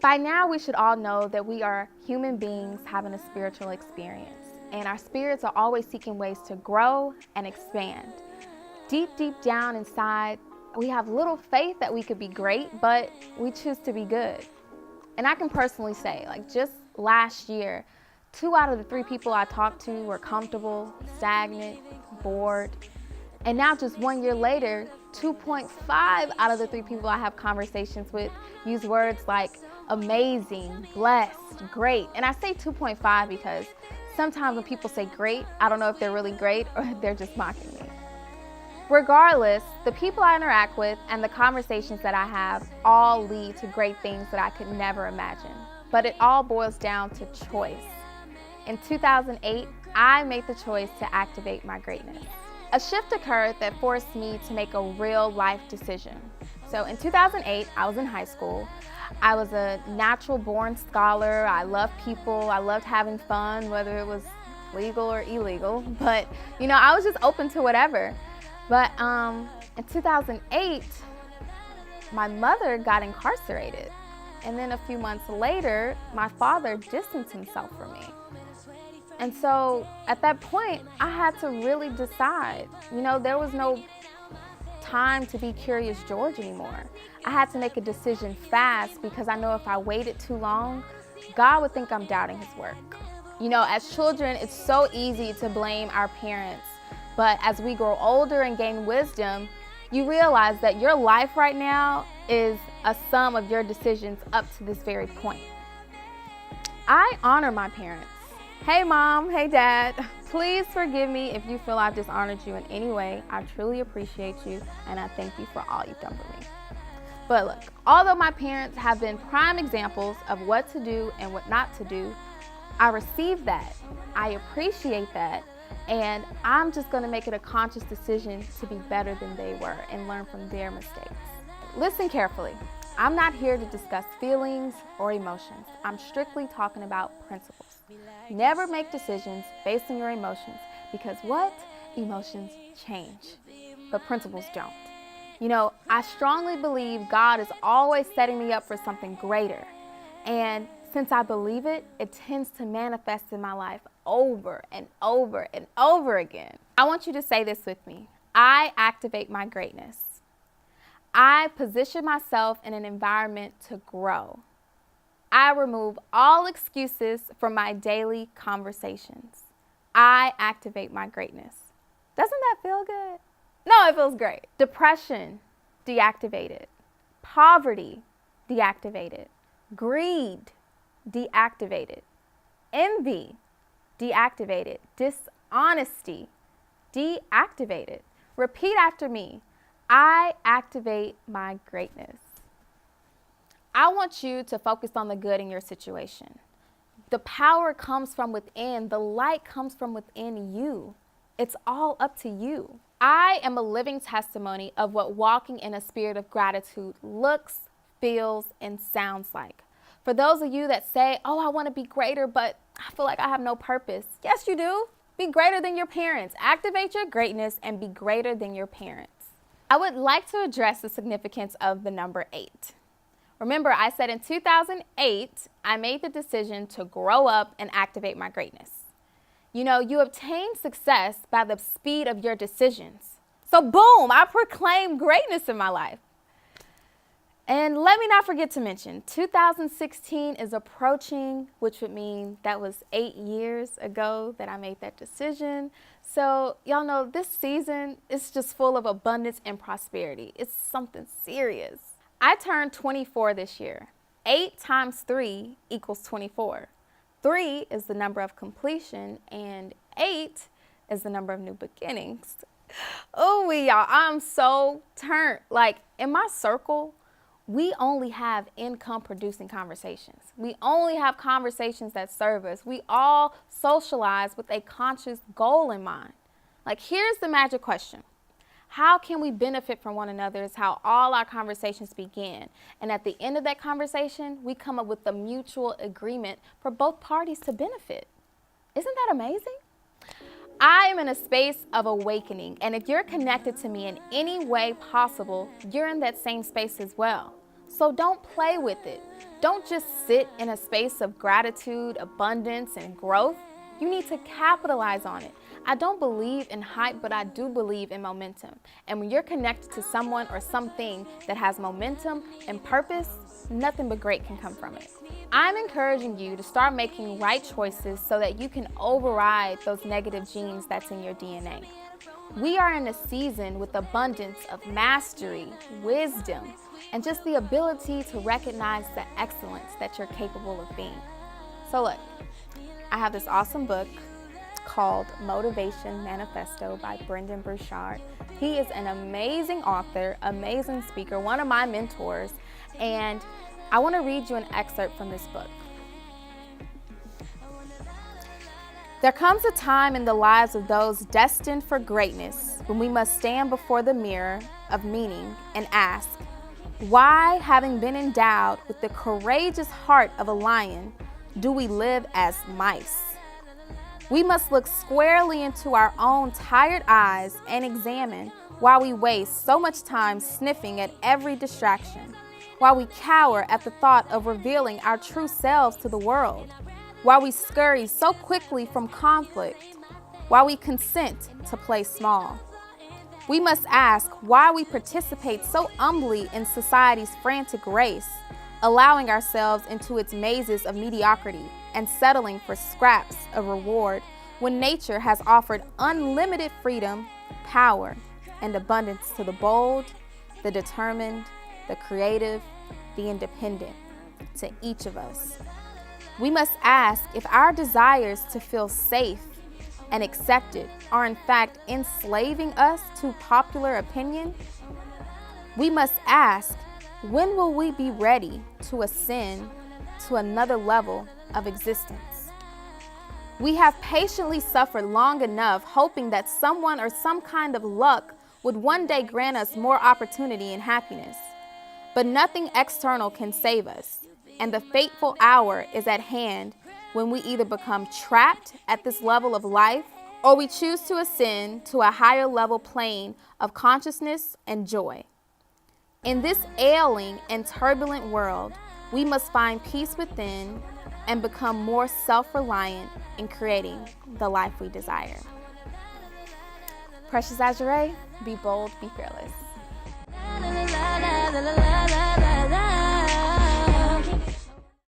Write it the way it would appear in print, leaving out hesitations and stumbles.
By now, we should all know that we are human beings having a spiritual experience, and our spirits are always seeking ways to grow and expand. Deep, deep down inside, we have little faith that we could be great, but we choose to be good. And I can personally say, like just last year, 2 out of the 3 people I talked to were comfortable, stagnant, bored. And now just 1 year later, 2.5 out of the 3 people I have conversations with use words like amazing, blessed, great. And I say 2.5 because sometimes when people say great, I don't know if they're really great or they're just mocking me. Regardless, the people I interact with and the conversations that I have all lead to great things that I could never imagine. But it all boils down to choice. In 2008, I made the choice to activate my greatness. A shift occurred that forced me to make a real life decision. So in 2008, I was in high school. I was a natural born scholar. I loved people. I loved having fun, whether it was legal or illegal. But, I was just open to whatever. But in 2008, my mother got incarcerated. And then a few months later, my father distanced himself from me. And so at that point, I had to really decide. There was no time to be Curious George anymore. I had to make a decision fast because I know if I waited too long, God would think I'm doubting his work. As children, it's so easy to blame our parents. But as we grow older and gain wisdom, you realize that your life right now is a sum of your decisions up to this very point. I honor my parents. Hey mom, hey dad, please forgive me if you feel I've dishonored you in any way. I truly appreciate you and I thank you for all you've done for me. But look, although my parents have been prime examples of what to do and what not to do, I receive that, I appreciate that, and I'm just gonna make it a conscious decision to be better than they were and learn from their mistakes. Listen carefully. I'm not here to discuss feelings or emotions. I'm strictly talking about principles. Never make decisions based on your emotions because what? Emotions change, but principles don't. I strongly believe God is always setting me up for something greater. And since I believe it, it tends to manifest in my life over and over and over again. I want you to say this with me. I activate my greatness. I position myself in an environment to grow. I remove all excuses from my daily conversations. I activate my greatness. Doesn't that feel good? No, it feels great. Depression, deactivated. Poverty, deactivated. Greed, deactivated. Envy, deactivated. Dishonesty, deactivated. Repeat after me. I activate my greatness. I want you to focus on the good in your situation. The power comes from within. The light comes from within you. It's all up to you. I am a living testimony of what walking in a spirit of gratitude looks, feels, and sounds like. For those of you that say, oh, I want to be greater, but I feel like I have no purpose. Yes, you do. Be greater than your parents. Activate your greatness and be greater than your parents. I would like to address the significance of the number 8. Remember, I said in 2008, I made the decision to grow up and activate my greatness. You obtain success by the speed of your decisions. So boom, I proclaim greatness in my life. And let me not forget to mention, 2016 is approaching, which would mean that was 8 years ago that I made that decision. So y'all know this season is just full of abundance and prosperity. It's something serious. I turned 24 this year. 8 times 3 equals 24. 3 is the number of completion and 8 is the number of new beginnings. Oh, y'all, I'm so turned. Like in my circle, we only have income producing conversations. We only have conversations that serve us. We all socialize with a conscious goal in mind. Like here's the magic question. How can we benefit from one another is how all our conversations begin. And at the end of that conversation, we come up with a mutual agreement for both parties to benefit. Isn't that amazing? I am in a space of awakening, and if you're connected to me in any way possible, you're in that same space as well. So don't play with it. Don't just sit in a space of gratitude, abundance, and growth. You need to capitalize on it. I don't believe in hype, but I do believe in momentum. And when you're connected to someone or something that has momentum and purpose, nothing but great can come from it. I'm encouraging you to start making right choices so that you can override those negative genes that's in your DNA. We are in a season with abundance of mastery, wisdom, and just the ability to recognize the excellence that you're capable of being. So look, I have this awesome book called Motivation Manifesto by Brendon Burchard. He is an amazing author, amazing speaker, one of my mentors, and I want to read you an excerpt from this book. There comes a time in the lives of those destined for greatness when we must stand before the mirror of meaning and ask, why, having been endowed with the courageous heart of a lion, do we live as mice? We must look squarely into our own tired eyes and examine why we waste so much time sniffing at every distraction, why we cower at the thought of revealing our true selves to the world, why we scurry so quickly from conflict, why we consent to play small. We must ask why we participate so humbly in society's frantic race, allowing ourselves into its mazes of mediocrity and settling for scraps of reward when nature has offered unlimited freedom, power, and abundance to the bold, the determined, the creative, the independent, to each of us. We must ask if our desires to feel safe and accepted are in fact enslaving us to popular opinion. We must ask, when will we be ready to ascend to another level of existence? We have patiently suffered long enough, hoping that someone or some kind of luck would one day grant us more opportunity and happiness. But nothing external can save us, and the fateful hour is at hand when we either become trapped at this level of life or we choose to ascend to a higher level plane of consciousness and joy. In this ailing and turbulent world, we must find peace within and become more self-reliant in creating the life we desire. Precious Azure, be bold, be fearless.